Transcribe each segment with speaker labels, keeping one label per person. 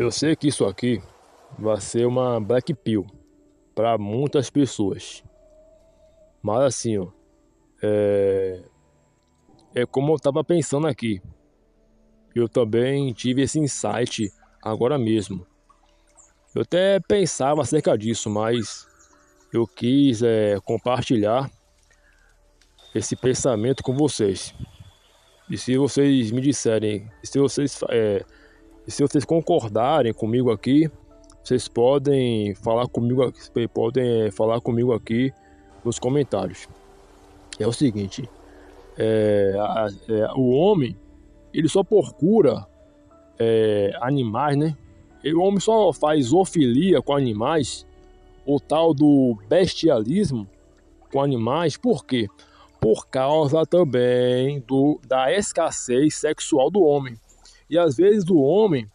Speaker 1: Eu sei que isso aqui vai ser uma black pill para muitas pessoas. Mas assim, ó, é como eu tava pensando aqui. Eu também tive esse insight agora mesmo. Eu até pensava acerca disso, mas eu quis compartilhar esse pensamento com vocês. E se vocês me disserem, se vocês concordarem comigo aqui, vocês podem falar comigo, falar comigo aqui nos comentários. É o seguinte, o homem, ele só procura animais, né? O homem só faz zoofilia com animais, o tal do bestialismo com animais, por quê? Por causa também da escassez sexual do homem. E às vezes o homem,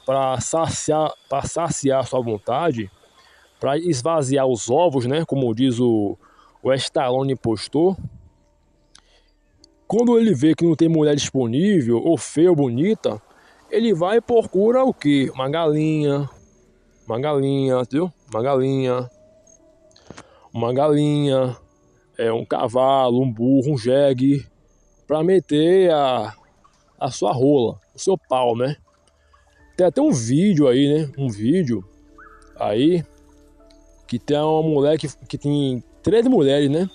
Speaker 1: para saciar sua vontade, para esvaziar os ovos, né? Como diz o Stallone postou, quando ele vê que não tem mulher disponível, ou feia ou bonita, ele vai e procura o quê? Uma galinha, entendeu? Uma galinha, um cavalo, um burro, um jegue, para meter a sua rola, o seu pau, né? Tem até um vídeo aí, né? Um vídeo aí que tem uma mulher que tem 3 mulheres, né?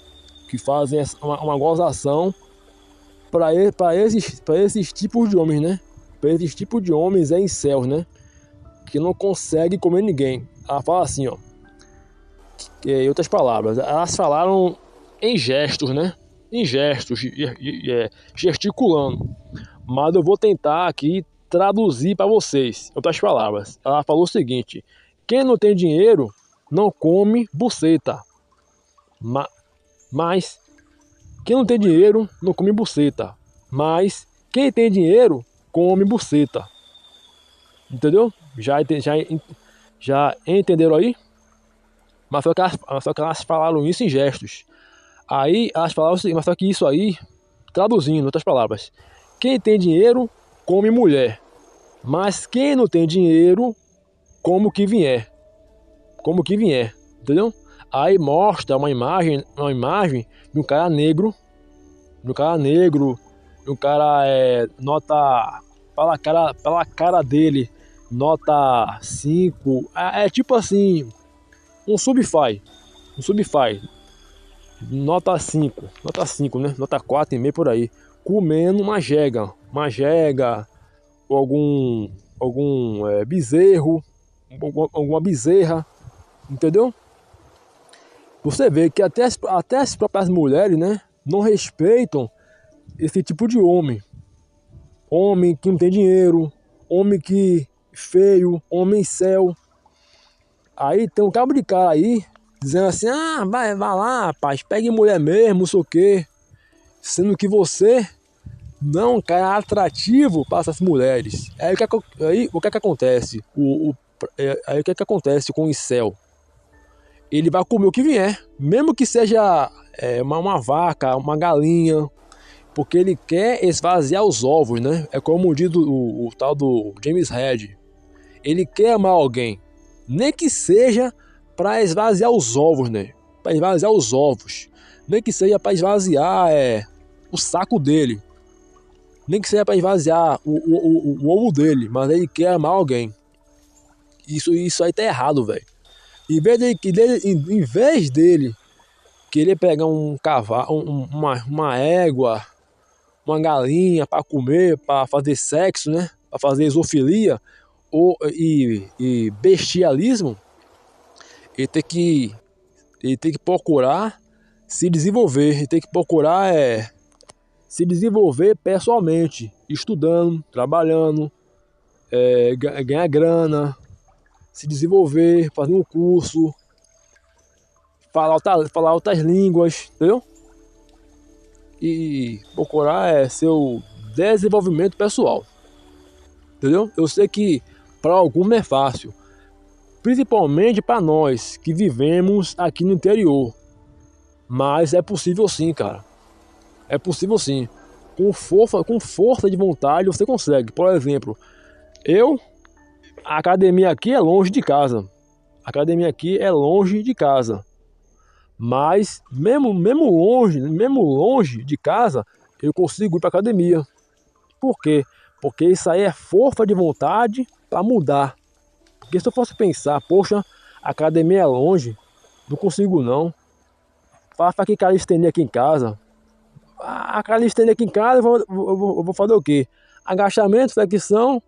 Speaker 1: Que fazem uma gozação para esses tipos de homens, né? Para esses tipos de homens incels, né? Que não consegue comer ninguém. Ela fala assim, ó. Em outras palavras, elas falaram em gestos, né? Em gestos, gesticulando. Mas eu vou tentar aqui traduzir para vocês. Em outras palavras, ela falou o seguinte: quem não tem dinheiro não come buceta. Mas quem não tem dinheiro não come buceta. Mas quem tem dinheiro come buceta. Entendeu? Já entenderam aí? Mas só que elas falaram isso em gestos. Aí elas falaram assim, mas só que isso aí, traduzindo, em outras palavras, quem tem dinheiro come mulher. Mas quem não tem dinheiro, come o que vier. Como o que vier. Entendeu? Aí mostra uma imagem de um cara negro. De um cara nota. Pela cara dele, nota 5. É tipo assim. Um subfai. Nota 5, né? Nota 4,5 por aí. Comendo uma jega. Ou algum bezerro. Alguma bezerra. Entendeu? Você vê que até as próprias mulheres, né? Não respeitam esse tipo de homem. Homem que não tem dinheiro. Homem que feio. Homem céu. Aí tem um cabo de cara aí dizendo assim: ah, vai lá, rapaz, pegue mulher mesmo, não sei o quê. Sendo que você não é um cara atrativo para essas mulheres. Aí o que é que acontece? Aí o que é que acontece com o incel? Ele vai comer o que vier, mesmo que seja uma vaca, uma galinha, porque ele quer esvaziar os ovos, né? É como diz o tal do James Red. Ele quer amar alguém. Nem que seja para esvaziar os ovos, né? Para esvaziar os ovos. Nem que seja para esvaziar o saco dele. Nem que seja para esvaziar o ovo dele. Mas ele quer amar alguém. Isso aí tá errado, velho. Em vez dele querer pegar um cavalo, uma égua, uma galinha para comer, para fazer sexo, né? Para fazer zoofilia e bestialismo, ele tem que procurar se desenvolver, ele tem que procurar se desenvolver pessoalmente, estudando, trabalhando, ganhar grana, se desenvolver, fazer um curso, falar outras línguas, entendeu? E procurar seu desenvolvimento pessoal, entendeu? Eu sei que para alguns é fácil, principalmente para nós que vivemos aqui no interior. Mas é possível sim, cara. É possível sim. Com força de vontade você consegue. Por exemplo, eu A academia aqui é longe de casa. A academia aqui é longe de casa. Mas mesmo longe de casa, eu consigo ir para academia. Por quê? Porque isso aí é força de vontade para mudar. Porque se eu fosse pensar, poxa, a academia é longe, não consigo não. Faça aqui calistenia aqui em casa. A calistenia aqui em casa, eu vou fazer o quê? Agachamento, flexão,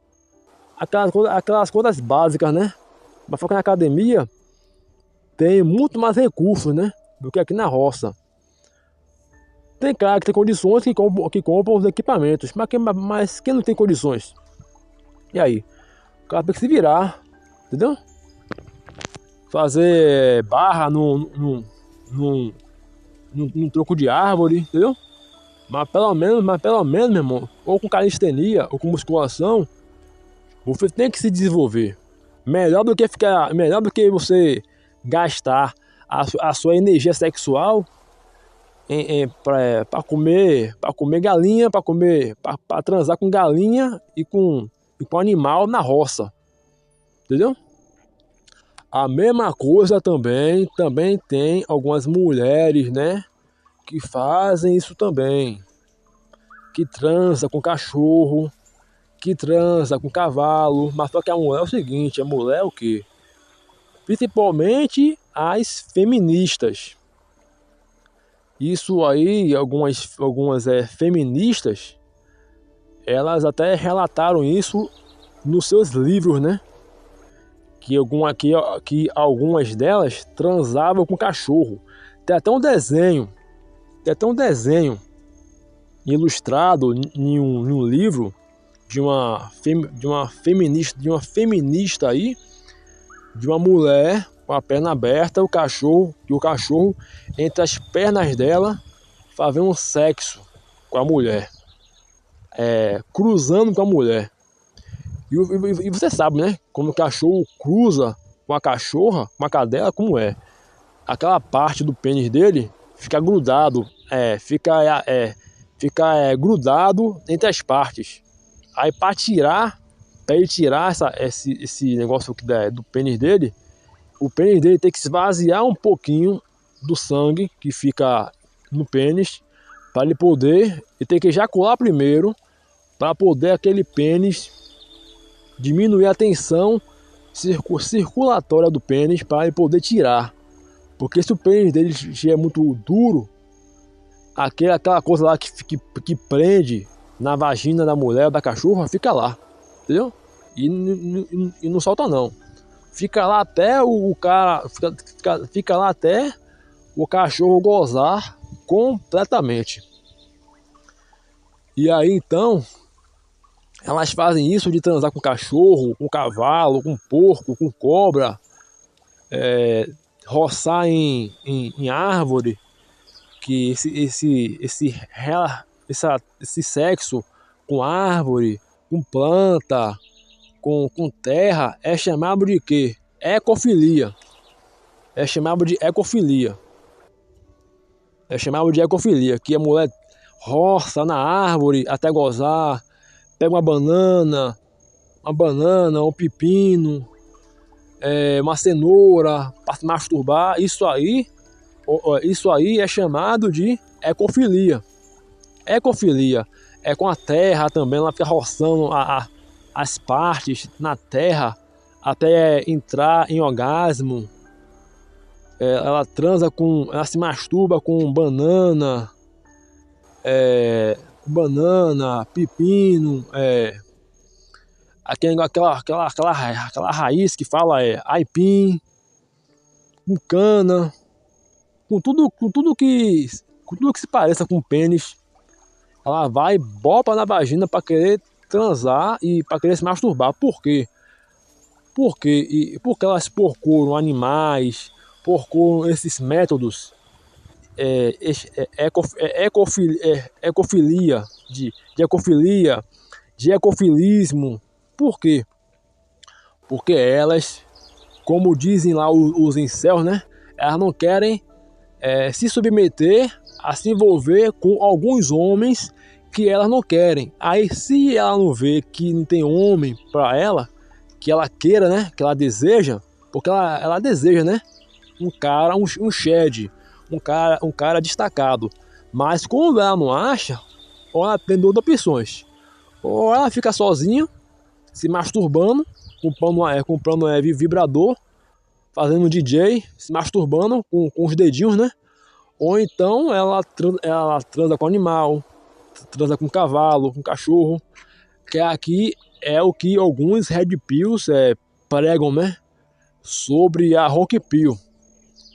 Speaker 1: aquelas coisas básicas, né? Mas só que na academia tem muito mais recursos, né? Do que aqui na roça. Tem cara que tem condições que compram os equipamentos, mas quem não tem condições? E aí? O cara tem que se virar, entendeu? Fazer barra num tronco de árvore, entendeu? Mas pelo menos, meu irmão, ou com calistenia, ou com musculação, você tem que se desenvolver. Melhor do que você gastar a sua energia sexual para comer galinha, para transar com galinha e com animal na roça, entendeu? A mesma coisa também tem algumas mulheres, né, que fazem isso também, que transa com cachorro, que transa com cavalo, mas só que a mulher é o seguinte, a mulher é o quê? Principalmente as feministas. Isso aí, algumas feministas, elas até relataram isso nos seus livros, né? Que algumas delas transavam com cachorro. Tem até um desenho ilustrado em um livro de uma feminista aí, de uma mulher com a perna aberta, o cachorro entre as pernas dela fazendo um sexo com a mulher, cruzando com a mulher. E você sabe, né? Quando o cachorro cruza com a cachorra, com a cadela, como é? Aquela parte do pênis dele fica grudado, fica grudado entre as partes. Aí para ele tirar esse negócio do pênis dele, o pênis dele tem que esvaziar um pouquinho do sangue que fica no pênis, para ele tem que ejacular primeiro, para poder aquele pênis diminuir a tensão circulatória do pênis, para ele poder tirar. Porque se o pênis dele é muito duro, aquela coisa lá que prende na vagina da mulher ou da cachorra fica lá, entendeu? E não solta não. Fica lá até o cara fica lá até o cachorro gozar completamente. E aí então elas fazem isso de transar com cachorro, com cavalo, com porco, com cobra, roçar em árvore, que esse sexo com árvore, com planta, com terra é chamado de quê? Ecofilia. É chamado de ecofilia. Que a mulher roça na árvore até gozar, pega uma banana, um pepino, uma cenoura para se masturbar. Isso aí é chamado de ecofilia. Ecofilia é com a terra também, ela fica roçando as partes na terra até entrar em orgasmo. Ela se masturba com banana, pepino, aquela raiz que fala aipim, com cana, com tudo que se pareça com pênis. Ela vai e bopa na vagina para querer transar e para querer se masturbar. Por quê? Porque elas procuram animais, procuram esses métodos de ecofilismo. Por quê? Porque elas, como dizem lá os incels, né? Elas não querem se submeter a se envolver com alguns homens que elas não querem. Aí se ela não vê que não tem homem para ela, que ela queira, né? Que ela deseja, porque ela deseja, né? Um cara, um shed, um cara destacado. Mas quando ela não acha, ou ela tem duas opções. Ou ela fica sozinha, se masturbando, comprando vibrador, fazendo DJ, se masturbando com os dedinhos, né? Ou então ela transa com animal, transa com cavalo, com cachorro, que aqui é o que alguns Red Pills pregam, né? Sobre a Rock Pill.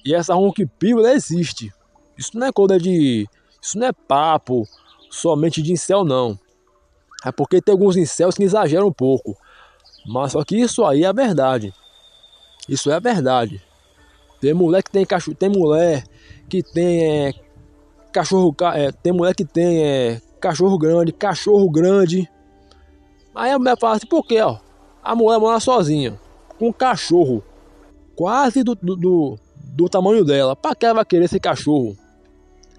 Speaker 1: E essa Rock Pill, ela existe. Isso não é coisa de... Isso não é papo somente de incel, não. É porque tem alguns incels que exageram um pouco. Mas só que isso aí é a verdade. Isso é a verdade. Tem mulher que tem cachorro... Tem mulher que tem cachorro... tem mulher que tem cachorro grande. Aí a mulher fala assim, por quê, ó? A mulher mora sozinha, com um cachorro quase do tamanho dela. Pra que ela vai querer esse cachorro?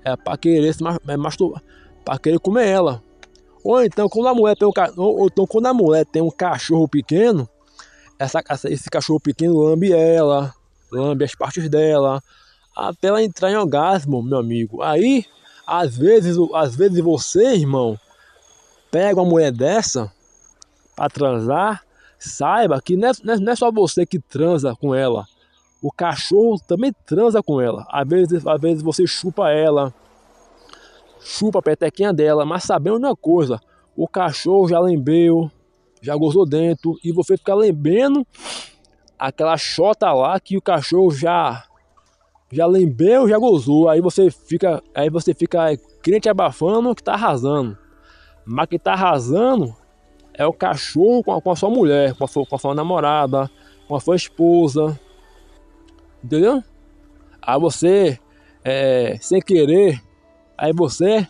Speaker 1: É pra querer masturbar, pra querer comer ela. Ou então quando a mulher tem ou então quando a mulher tem um cachorro pequeno, esse cachorro pequeno lambe ela, lambe as partes dela, até ela entrar em orgasmo, meu amigo. Aí, às vezes você, irmão, pega uma mulher dessa pra transar, saiba que não é só você que transa com ela. O cachorro também transa com ela. Às vezes você chupa ela, chupa a petequinha dela, mas sabendo uma coisa, o cachorro já lambeu, já gozou dentro, e você fica lambendo aquela chota lá que o cachorro já lambeu, já gozou. Aí você fica crente abafando que tá arrasando. Mas que tá arrasando é o cachorro com a sua mulher, com a sua namorada, com a sua esposa. Entendeu? Aí você, sem querer, aí você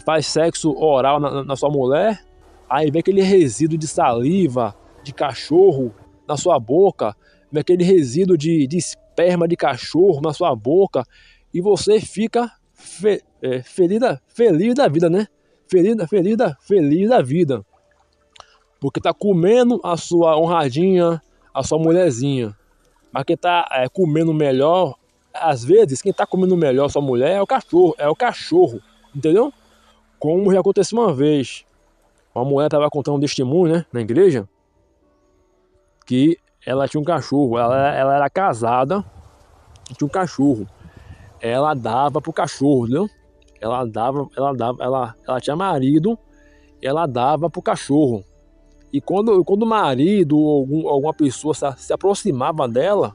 Speaker 1: faz sexo oral na sua mulher, aí vem aquele resíduo de saliva de cachorro na sua boca, vem aquele resíduo de esperma de cachorro na sua boca, e você fica feliz da vida, né? Feliz da vida. Porque tá comendo a sua honradinha, a sua mulherzinha. Mas quem tá comendo melhor, às vezes, quem tá comendo melhor a sua mulher é o cachorro, entendeu? Como já aconteceu uma vez. Uma mulher tava contando um testemunho, né, na igreja, que ela tinha um cachorro, ela era casada e tinha um cachorro. Ela dava pro cachorro, entendeu? Ela tinha marido, ela dava pro cachorro. E quando o marido ou alguma pessoa se aproximava dela,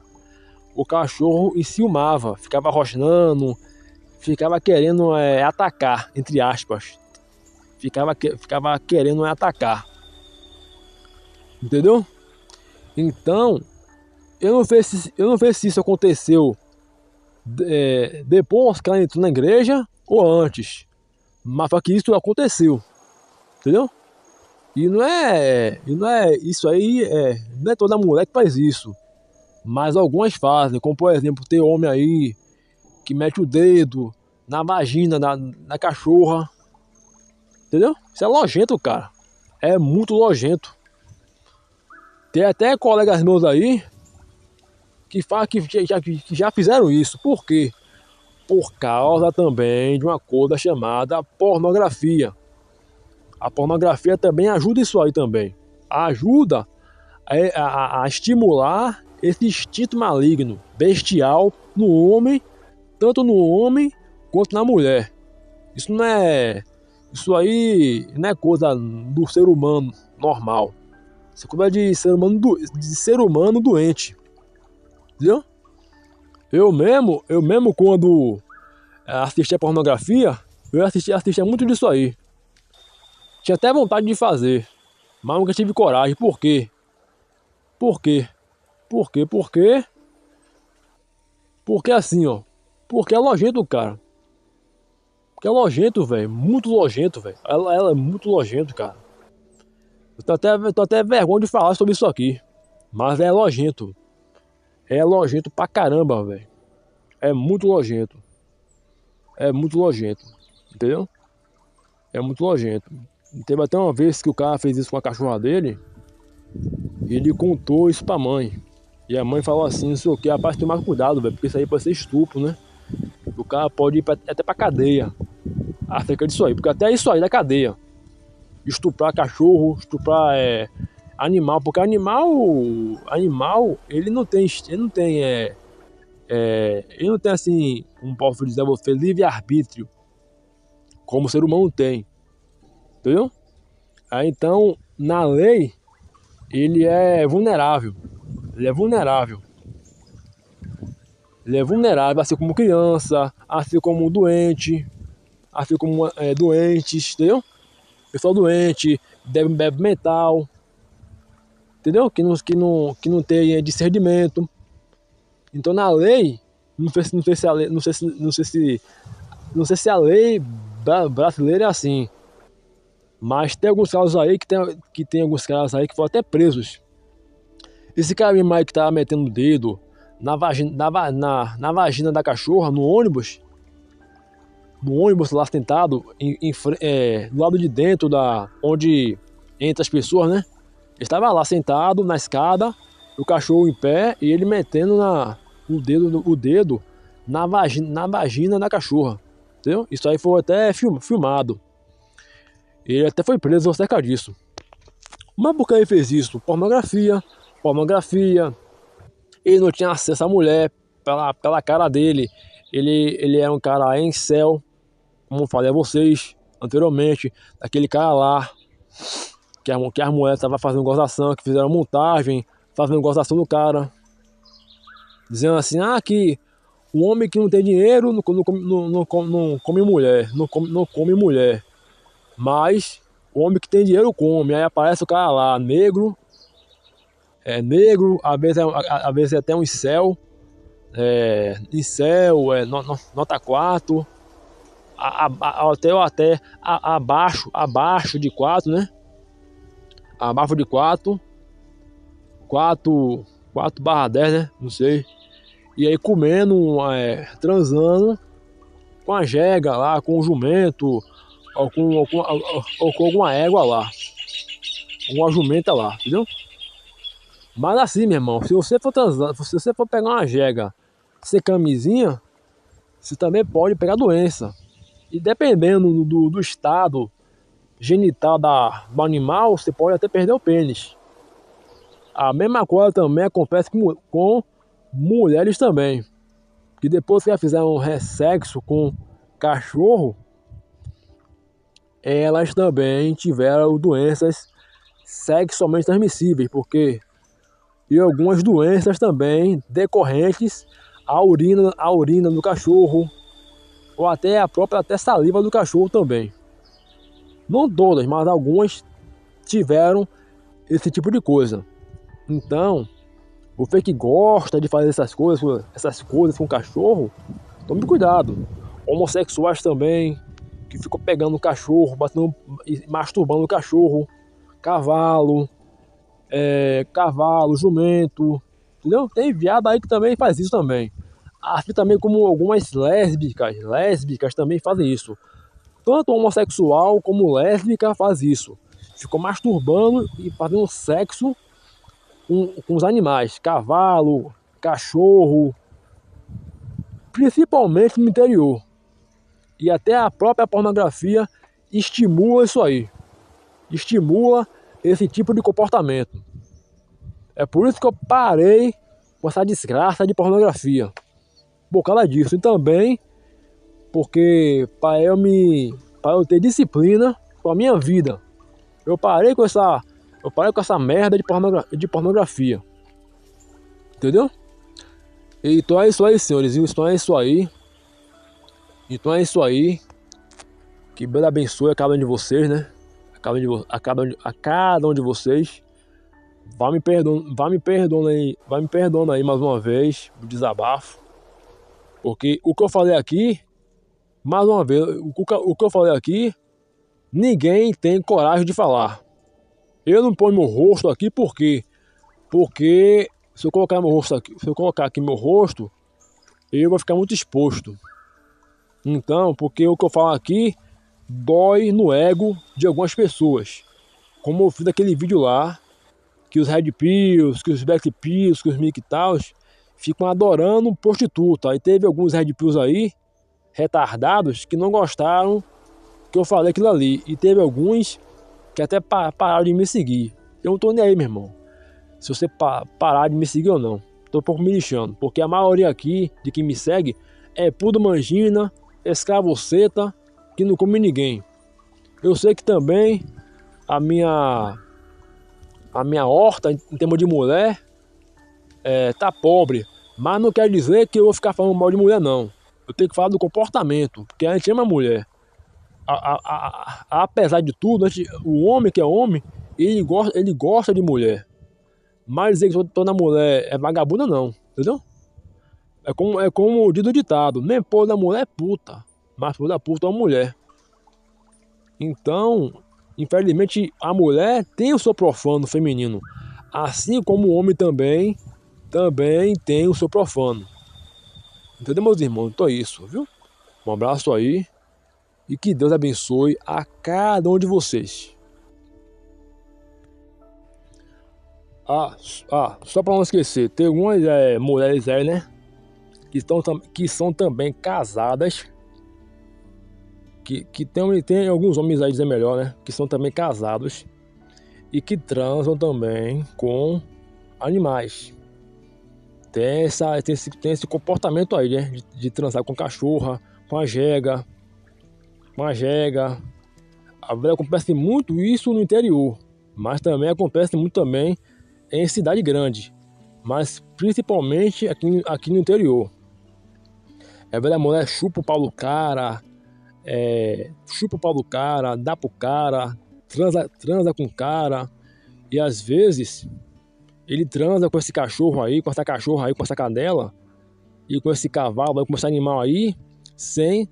Speaker 1: o cachorro enciumava, ficava rosnando, ficava querendo atacar, entre aspas. Ficava querendo atacar. Entendeu? Então, eu não sei se isso aconteceu depois que ela entrou na igreja ou antes. Mas só que isso aconteceu. Entendeu? E não é isso aí, não é toda mulher que faz isso. Mas algumas fazem, como por exemplo, tem homem aí que mete o dedo na vagina da cachorra. Entendeu? Isso é nojento, cara. É muito nojento. Tem até colegas meus aí que já fizeram isso. Por quê? Por causa também de uma coisa chamada pornografia. A pornografia também ajuda isso aí também. Ajuda a estimular esse instinto maligno, bestial no homem, tanto no homem quanto na mulher. Isso aí não é coisa do ser humano normal. Isso é coisa de ser humano doente. Entendeu? Eu mesmo quando assistia pornografia, eu assistia muito disso aí. Tinha até vontade de fazer, mas nunca tive coragem. Por quê? Por quê? Por quê? Por quê? Porque assim, ó. Porque é nojento, cara. Porque é nojento, velho. Muito nojento, velho. Ela é muito nojento, cara. Eu tô até vergonha de falar sobre isso aqui. Mas é nojento. É nojento pra caramba, velho. É muito nojento. É muito nojento. Entendeu? É muito nojento. Teve até uma vez que o cara fez isso com a cachorra dele. Ele contou isso pra mãe. E a mãe falou assim, não sei o que, rapaz, tem mais cuidado, velho, porque isso aí pode ser estupro, né? O cara pode ir até pra cadeia acerca disso aí, porque até isso aí da cadeia. Estuprar cachorro, estuprar animal, porque animal, ele não tem assim, como posso dizer a você, livre-arbítrio, como o ser humano tem, entendeu? Aí então, na lei, ele é vulnerável, ele é vulnerável. Ele é vulnerável, assim como criança, assim como doente, assim como doentes, entendeu? Pessoal doente, débil mental, entendeu? Que não tem discernimento. Então na lei, não sei se a lei, não sei se a lei brasileira é assim, mas tem alguns casos aí que tem alguns caras aí que foram até presos. Esse cara mesmo aí que tava metendo o dedo na vagina da cachorra no ônibus lá sentado do lado de dentro onde entra as pessoas, né? Ele estava lá sentado na escada, o cachorro em pé e ele metendo o dedo na vagina da cachorra, entendeu? Isso aí foi até filmado. Ele até foi preso por cerca disso. Mas por que ele fez isso? Pornografia. Ele não tinha acesso à mulher pela cara dele. Ele é um cara incel, como eu falei a vocês anteriormente, daquele cara lá que as mulheres estavam fazendo gozação, que fizeram montagem, fazendo gozação do cara, dizendo assim, que o homem que não tem dinheiro não come mulher, não come mulher, mas o homem que tem dinheiro come. Aí aparece o cara lá, negro, às vezes é até um incel, nota 4, até abaixo de 4, né? Abaixo de 4/10, né? Não sei. E aí comendo, transando com a jega lá, com o jumento, ou com alguma égua lá, uma jumenta lá, entendeu? Mas assim, meu irmão, se você for transar, se você for pegar uma jega sem camisinha, você também pode pegar doença. E dependendo do estado genital do animal, você pode até perder o pênis. A mesma coisa também acontece com mulheres também. Que depois que já fizeram um sexo com cachorro, elas também tiveram doenças sexualmente transmissíveis, e algumas doenças também decorrentes à urina do cachorro, ou até a própria saliva do cachorro também. Não todas, mas algumas tiveram esse tipo de coisa. Então, você que gosta de fazer essas coisas com cachorro, tome cuidado. Homossexuais também, que ficam pegando o cachorro, batendo e masturbando o cachorro, cavalo, jumento, entendeu? Tem viado aí que também faz isso também. Assim também como algumas lésbicas também fazem isso. Tanto homossexual como lésbica faz isso. Ficam masturbando e fazendo sexo com os animais, cavalo, cachorro, principalmente no interior. E até a própria pornografia estimula isso aí. Estimula esse tipo de comportamento. É por isso que eu parei com essa desgraça de pornografia. Por causa disso. E também porque para eu ter disciplina com a minha vida. Eu parei com essa merda de pornografia. Entendeu? Então é isso aí, senhores. Então é isso aí. Então é isso aí. Que Deus abençoe a cada um de vocês, né? A cada um de vocês. Vai me perdoando aí mais uma vez o desabafo. Porque o que eu falei aqui, mais uma vez, o que eu falei aqui, ninguém tem coragem de falar. Eu não ponho meu rosto aqui por quê? Porque se eu colocar aqui meu rosto, eu vou ficar muito exposto. Então, porque o que eu falo aqui dói no ego de algumas pessoas. Como eu fiz aquele vídeo lá, que os Red Pills, que os Black Pills, que os Mictaus ficam adorando prostituta. Aí teve alguns Red Pills aí, retardados, que não gostaram que eu falei aquilo ali. E teve alguns que até pararam de me seguir. Eu não tô nem aí, meu irmão, se você parar de me seguir ou não. Tô um pouco me lixando, porque a maioria aqui de quem me segue é pudo mangina, escravoceta, que não come ninguém. Eu sei que também a minha horta, em termos de mulher, tá pobre. Mas não quer dizer que eu vou ficar falando mal de mulher, não. Eu tenho que falar do comportamento, porque a gente ama a mulher. Apesar de tudo, o homem que é homem, ele gosta de mulher. Mas dizer que toda mulher é vagabunda, não. Entendeu? É como diz o ditado: nem toda mulher é puta, mas toda puta é uma mulher. Então, infelizmente, a mulher tem o seu profano feminino. Assim como o homem também tem o seu profano. Entendeu, meus irmãos? Então é isso, viu? Um abraço aí. E que Deus abençoe a cada um de vocês. Só para não esquecer, tem algumas mulheres aí, né? Que são também casadas. Que tem alguns homens aí, dizer melhor, né? Que são também casados. E que transam também com animais. Tem esse comportamento aí, né? De transar com cachorra, com a jega. Acontece muito isso no interior. Mas também acontece muito também em cidade grande. Mas principalmente aqui no interior. A mulher chupa o pau do cara. Chupa o pau do cara, dá pro cara, transa com o cara. E às vezes ele transa com esse cachorro aí, com essa cachorra aí, com essa cadela e com esse cavalo, com esse animal aí, sem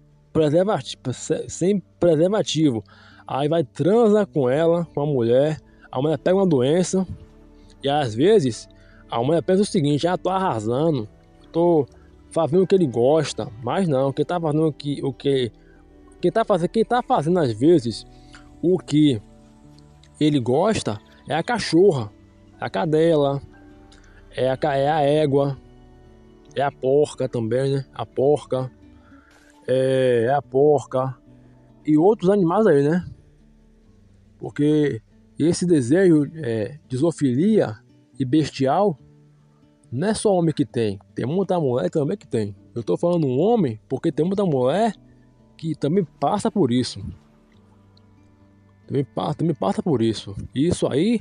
Speaker 1: preservativo. Aí vai transar com ela, com a mulher pega uma doença. E às vezes a mulher pensa o seguinte: tô arrasando, tô fazendo o que ele gosta. Mas não, quem tá fazendo quem tá fazendo às vezes o que ele gosta é a cachorra, a cadela, é a égua, é a porca também, né? A porca, é a porca e outros animais aí, né? Porque esse desejo de zoofilia e bestial não é só homem que tem muita mulher também que tem. Eu tô falando um homem porque tem muita mulher que também passa por isso. Também passa por isso. E isso aí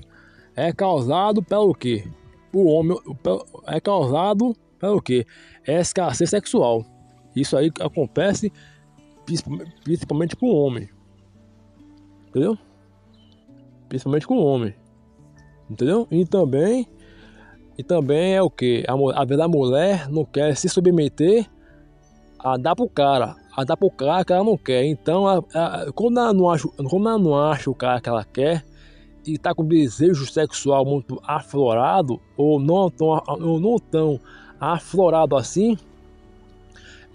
Speaker 1: é causado pelo quê? O homem é causado pelo quê? É escassez sexual. Isso aí acontece principalmente com o homem. Entendeu? Principalmente com o homem. Entendeu? E também é o quê? A verdade, a mulher não quer se submeter a dar pro cara. A dar pro cara que ela não quer. Então, quando ela não acha o cara que ela quer e tá com desejo sexual muito aflorado, ou não tão aflorado assim,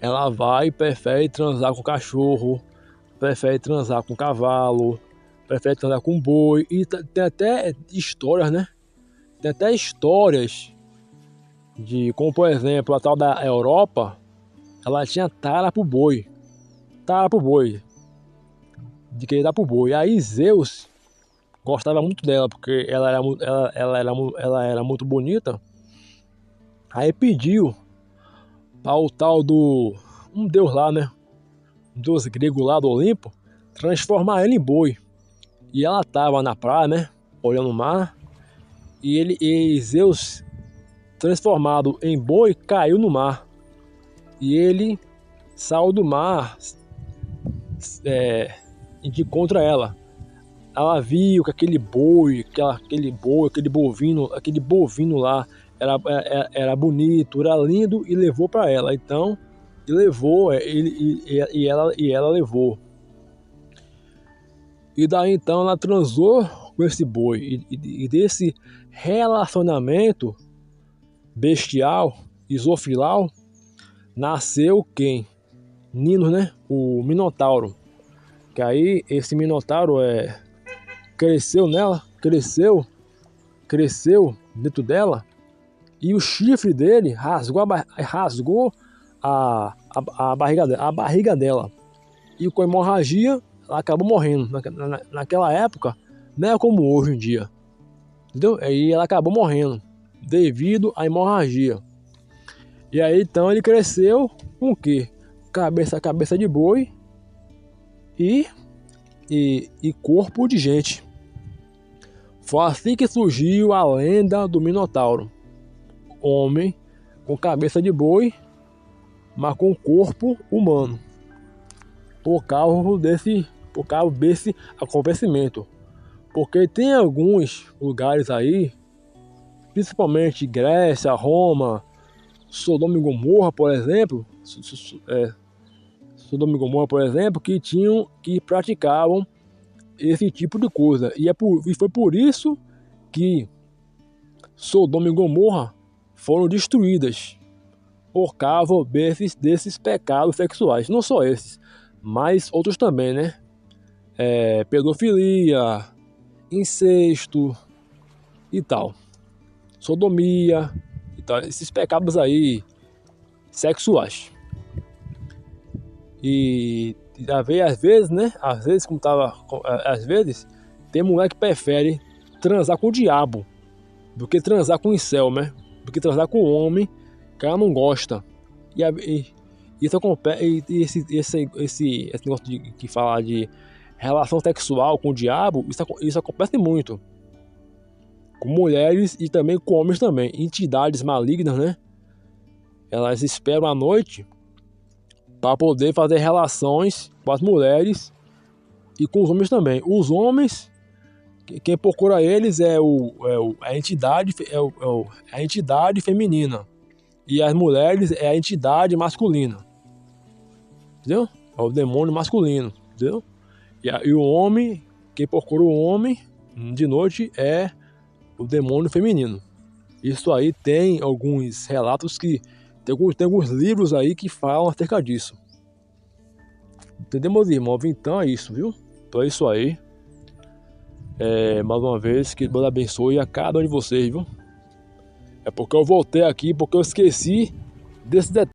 Speaker 1: ela vai e prefere transar com cachorro, prefere transar com cavalo, prefere transar com boi. E tem até histórias, né? Tem até histórias como por exemplo, a tal da Europa, ela tinha tara pro boi. De querer dar pro boi. Aí Zeus gostava muito dela, porque ela era muito bonita. Aí pediu para o tal do um deus lá, né? Um deus grego lá do Olimpo, transformar ela em boi. E ela tava na praia, né? Olhando o mar. E Zeus, transformado em boi, caiu no mar. E ele saiu do mar de contra ela. Ela viu que aquele bovino lá era bonito, era lindo e levou para ela. Então, ela levou. E daí então ela transou com esse boi. E desse relacionamento bestial, isofilal, nasceu quem? Nino, né? O Minotauro. Que aí esse Minotauro cresceu nela, cresceu cresceu dentro dela e o chifre dele rasgou a barriga dela. E com a hemorragia, ela acabou morrendo. Naquela época, não é como hoje em dia. Entendeu? Aí ela acabou morrendo devido à hemorragia. E aí então ele cresceu com o quê? Cabeça de boi e corpo de gente. Foi assim que surgiu a lenda do Minotauro. Homem com cabeça de boi, mas com corpo humano. Por causa desse acontecimento. Porque tem alguns lugares aí, principalmente Grécia, Roma, Sodoma e Gomorra, por exemplo, que praticavam esse tipo de coisa. E foi por isso que Sodoma e Gomorra foram destruídas, por causa desses pecados sexuais. Não só esses, mas outros também, né? Pedofilia, incesto e tal, sodomia e tal, esses pecados aí sexuais. E às vezes, né? Às vezes tem mulher que prefere transar com o diabo do que transar com o incel, né? Do que transar com o homem que ela não gosta. Esse negócio que fala de relação sexual com o diabo, isso acontece muito com mulheres e também com homens também. Entidades malignas, né? Elas esperam à noite para poder fazer relações com as mulheres e com os homens também. Os homens, quem procura eles é a entidade feminina, e as mulheres é a entidade masculina, entendeu? É o demônio masculino, entendeu? E o homem, quem procura o homem de noite é o demônio feminino. Isso aí tem alguns relatos que tem alguns livros aí que falam acerca disso. Entendeu, meus irmãos? Então é isso, viu? Então é isso aí. Mais uma vez, que Deus abençoe a cada um de vocês, viu? É porque eu voltei aqui, porque eu esqueci desse detalhe.